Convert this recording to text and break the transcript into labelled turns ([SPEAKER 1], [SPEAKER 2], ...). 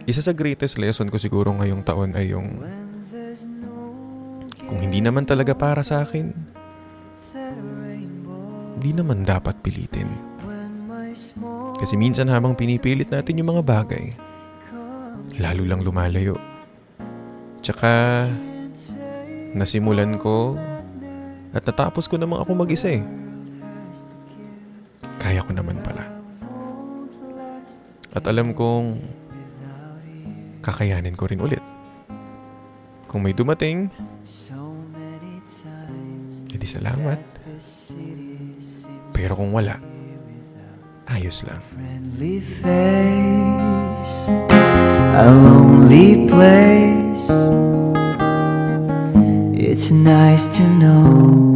[SPEAKER 1] Isa sa greatest lesson ko siguro ngayong taon ay yung kung hindi naman talaga para sa akin, hindi naman dapat pilitin. Kasi minsan habang pinipilit natin yung mga bagay, lalo lang lumalayo. Tsaka, nasimulan ko at natapos ko namang ako mag-isa eh. Kaya ko naman pala. At alam kong kakayanin ko rin ulit. Kung may dumating, edi salamat. Pero kung wala, ayos lang.
[SPEAKER 2] Friendly face, a lonely place. It's nice to know